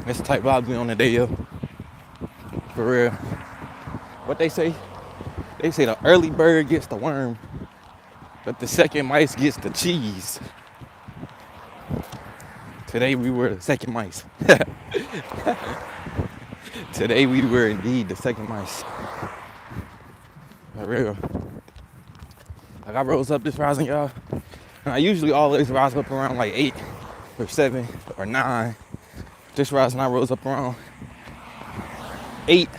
That's the type vibes we on today, yo. For real. What they say? They say the early bird gets the worm, but the second mice gets the cheese. Today we were the second mice. Today we were indeed the second mice. For real. Like I rose up this rising, y'all. And I usually always rise up around like 8 or 7 or 9. This rising I rose up around 8.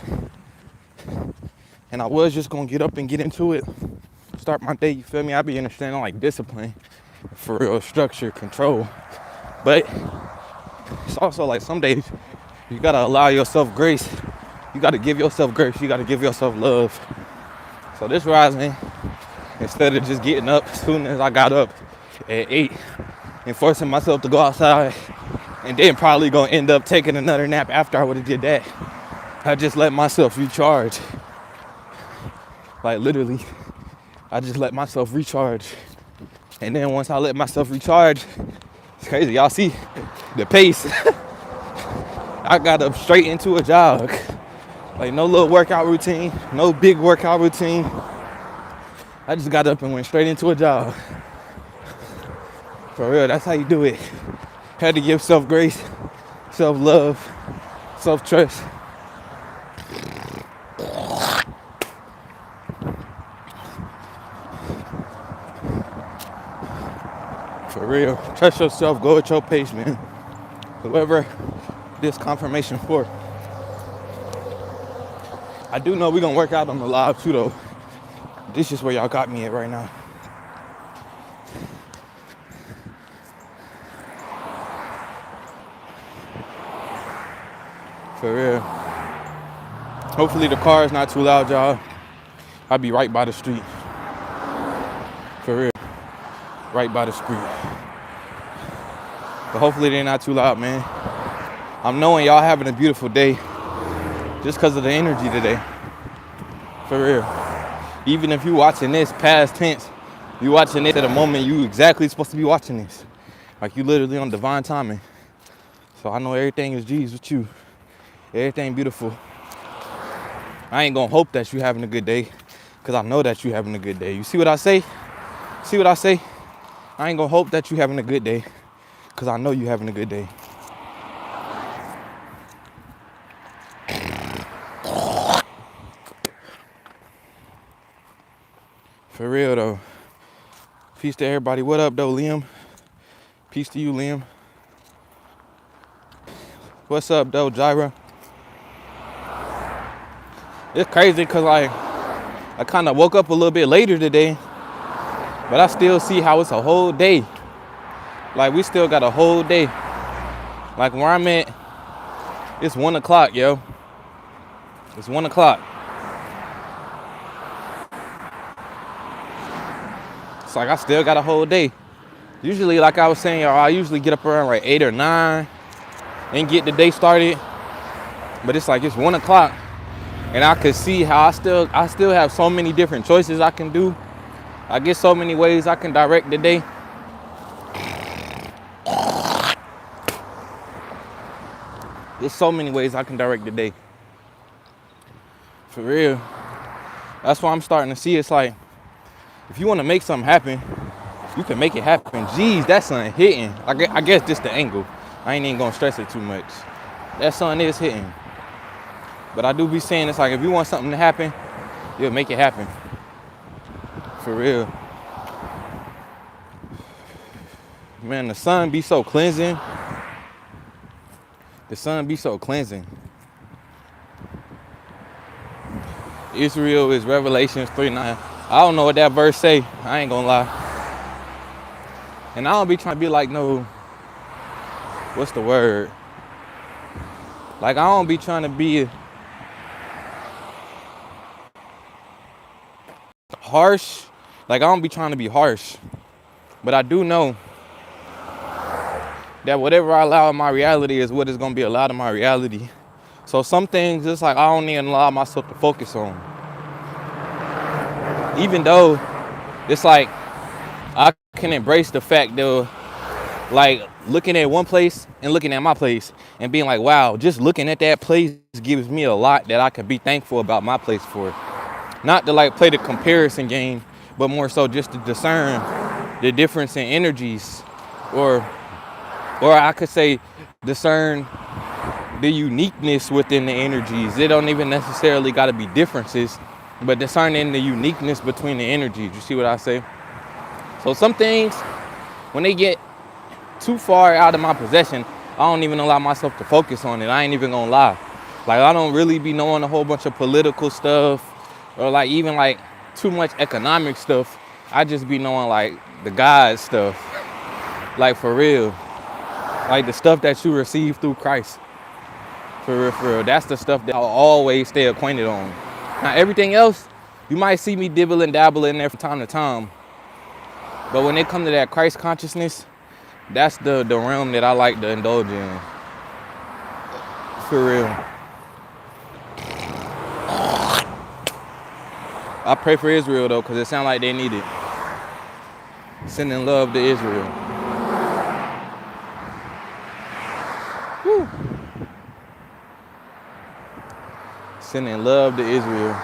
And I was just gonna get up and get into it. Start my day, you feel me? I be understanding like discipline, for real, structure, control. But it's also like some days you gotta allow yourself grace. You gotta give yourself grace. You gotta give yourself love. So this rising, instead of just getting up as soon as I got up at 8 and forcing myself to go outside and then probably gonna end up taking another nap after I would have did that, I just let myself recharge. Like literally, I just let myself recharge. And then once I let myself recharge, it's crazy. Y'all see the pace. I got up straight into a jog. Like no little workout routine, no big workout routine. I just got up and went straight into a jog. For real, that's how you do it. Had to give self-grace, self-love, self-trust. For real, trust yourself, go at your pace, man. Whoever this confirmation for. I do know we're gonna work out on the live too though. This is where y'all got me at right now. For real. Hopefully the car is not too loud, y'all. I'll be right by the street. For real. Right by the street. But hopefully they're not too loud, man. I'm knowing y'all having a beautiful day just because of the energy today. For real. Even if you watching this past tense, you watching this at a moment you exactly supposed to be watching this. Like you literally on divine timing. So I know everything is G's with you. Everything beautiful. I ain't gonna hope that you having a good day, because I know that you having a good day. You see what I say? See what I say? I ain't gonna hope that you having a good day, because I know you having a good day. For real though. Peace to everybody. What up though, Liam? Peace to you, Liam. What's up though, Gyra? It's crazy because like I kind of woke up a little bit later today, but I still see how it's a whole day. Like we still got a whole day. Like where I'm at, it's 1 o'clock, yo. It's 1 o'clock. It's like I still got a whole day. Usually, like I was saying, y'all, I usually get up around like 8 or 9 and get the day started. But it's like it's 1 o'clock. And I could see how I still have so many different choices I can do. I get so many ways I can direct the day. There's so many ways I can direct the day. For real. That's why I'm starting to see it's like, if you want to make something happen, you can make it happen. Jeez, that sun hitting. I guess just the angle. I ain't even gonna stress it too much. That sun is hitting. But I do be saying it's like if you want something to happen, you'll make it happen. For real. Man, the sun be so cleansing. The sun be so cleansing. Israel is Revelations 3:9. I don't know what that verse say. I ain't gonna lie. And I don't be trying to be like no, what's the word? Like I don't be trying to be harsh. Like I don't be trying to be harsh. But I do know that whatever I allow in my reality is what is gonna be allowed in my reality. So some things it's like I don't even allow myself to focus on. Even though it's like I can embrace the fact though Like looking at one place and looking at my place and being like, wow, just looking at that place gives me a lot that I could be thankful about my place for. Not to like play the comparison game, but more so just to discern the difference in energies, or I could say discern the uniqueness within the energies. It don't even necessarily got to be differences, but discerning the uniqueness between the energies. You see what I say? So some things, when they get too far out of my possession, I don't even allow myself to focus on it. I ain't even gonna lie. Like I don't really be knowing a whole bunch of political stuff or like even like too much economic stuff. I just be knowing like the God stuff. Like for real. Like the stuff that you receive through Christ. For real, for real. That's the stuff that I'll always stay acquainted on. Now everything else, you might see me dibble and dabble in there from time to time. But when it comes to that Christ consciousness, that's the realm that I like to indulge in. For real. I pray for Israel though, because it sounds like they need it. Sending love to Israel. Woo. Sending love to Israel.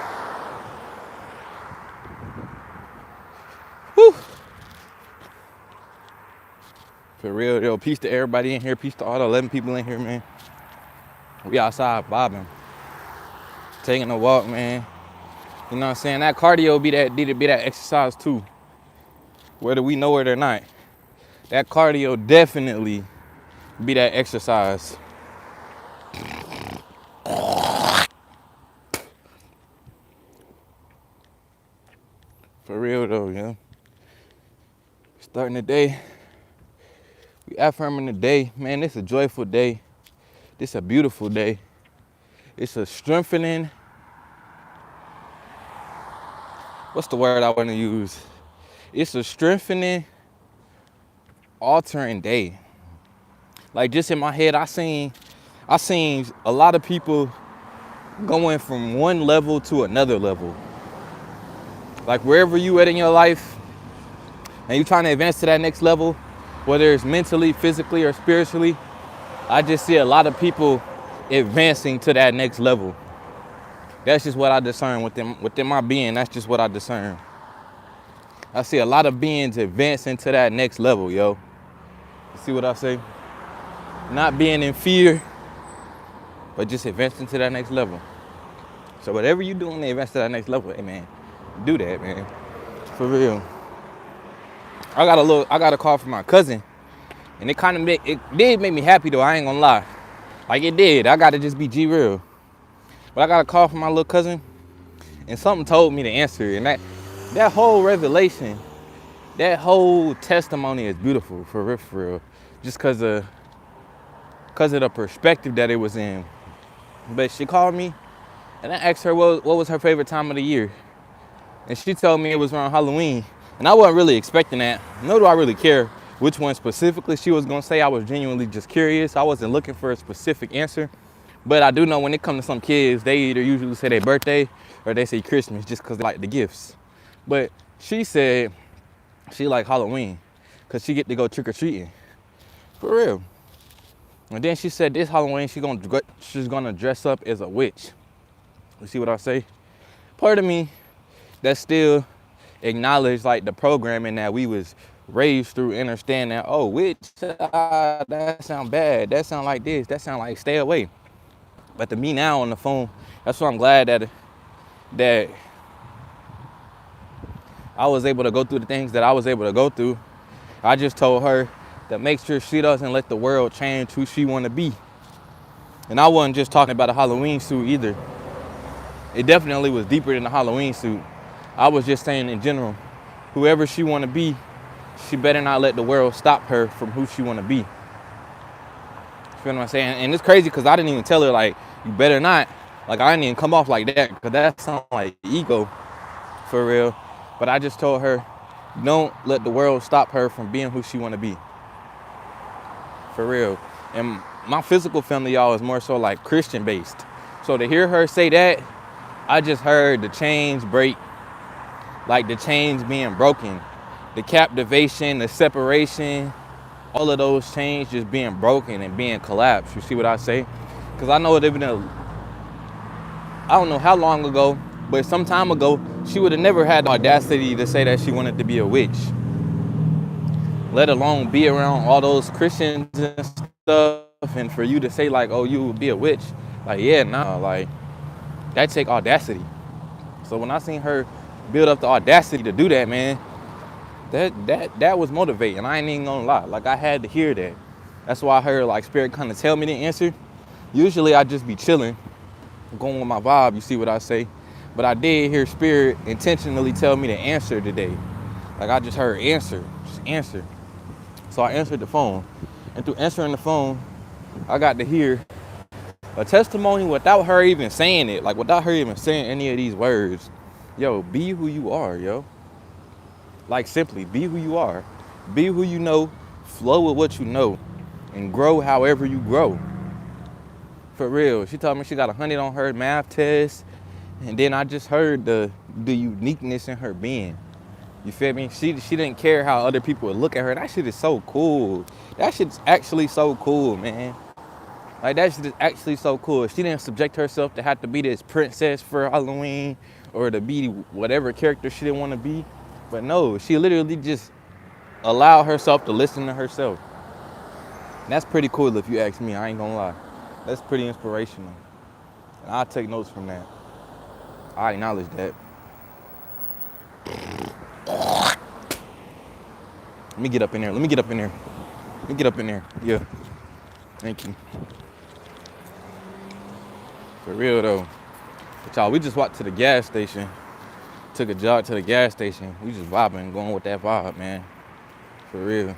Woo. For real, yo, peace to everybody in here. Peace to all the 11 people in here, man. We outside bobbing. Taking a walk, man. You know what I'm saying? That cardio be that exercise too. Whether we know it or not. That cardio definitely be that exercise. For real though, yeah. Starting the day. We affirming the day. Man, it's a joyful day. This a beautiful day. It's a strengthening. What's the word I want to use? It's a strengthening, altering day. Like just in my head, I seen a lot of people going from one level to another level. Like wherever you at in your life, and you trying to advance to that next level, whether it's mentally, physically, or spiritually, I just see a lot of people advancing to that next level. That's just what I discern within my being. That's just what I discern. I see a lot of beings advancing to that next level, yo. You see what I say? Not being in fear, but just advancing to that next level. So whatever you doing to advance to that next level, hey man, do that, man. For real. I got a call from my cousin, and it did make me happy though. I ain't gonna lie. Like it did. I gotta just be G real. But I got a call from my little cousin, and something told me to answer it. And that whole revelation, that whole testimony is beautiful, for real. Just because of the perspective that it was in. But she called me, and I asked her what was her favorite time of the year. And she told me it was around Halloween. And I wasn't really expecting that. Nor do I really care which one specifically she was gonna say. I was genuinely just curious. I wasn't looking for a specific answer. But I do know when it comes to some kids, they either usually say their birthday or they say Christmas just because they like the gifts. But she said she like Halloween because she get to go trick-or-treating. For real. And then she said this Halloween she's gonna dress up as a witch. You see what I say? Part of me that still acknowledge like the programming that we was raised through, understand that, oh, witch, that sound bad. That sound like this. That sound like stay away. But to me now on the phone, that's why I'm glad that I was able to go through the things that I was able to go through. I just told her to make sure she doesn't let the world change who she want to be. And I wasn't just talking about a Halloween suit either. It definitely was deeper than a Halloween suit. I was just saying in general, whoever she want to be, she better not let the world stop her from who she want to be. You feel what I'm saying? And it's crazy because I didn't even tell her, like, you better not. Like, I didn't even come off like that because that sounds like ego, for real. But I just told her, don't let the world stop her from being who she want to be. For real. And my physical family, y'all, is more so like Christian based. So to hear her say that, I just heard the chains break. Like the chains being broken. The captivation, the separation, all of those chains just being broken and being collapsed. You see what I say? Because I know it even I don't know how long ago, but some time ago, she would have never had the audacity to say that she wanted to be a witch, let alone be around all those Christians and stuff, and for you to say like, oh, you would be a witch. Like, yeah, nah, like, that take audacity. So when I seen her build up the audacity to do that, man, that was motivating. I ain't even gonna lie. Like, I had to hear that. That's why I heard like Spirit kind of tell me the answer. Usually I just be chilling, going with my vibe, you see what I say? But I did hear Spirit intentionally tell me to answer today. Like, I just heard answer, just answer. So I answered the phone. And through answering the phone, I got to hear a testimony without her even saying it. Like, without her even saying any of these words. Yo, be who you are, yo. Like, simply, be who you are. Be who you know, flow with what you know, and grow however you grow. For real. She told me she got 100 on her math test, and then I just heard the uniqueness in her being. You feel me? She didn't care how other people would look at her. That shit is so cool. That shit's actually so cool, man. Like, that shit is actually so cool. She didn't subject herself to have to be this princess for Halloween or to be whatever character she didn't want to be. But no, she literally just allowed herself to listen to herself. And that's pretty cool if you ask me. I ain't gonna lie. That's pretty inspirational. And I'll take notes from that. I acknowledge that. Let me get up in there. Let me get up in there. Let me get up in there. Yeah. Thank you. For real though. But y'all, we just walked to the gas station. Took a jog to the gas station. We just vibing, going with that vibe, man. For real.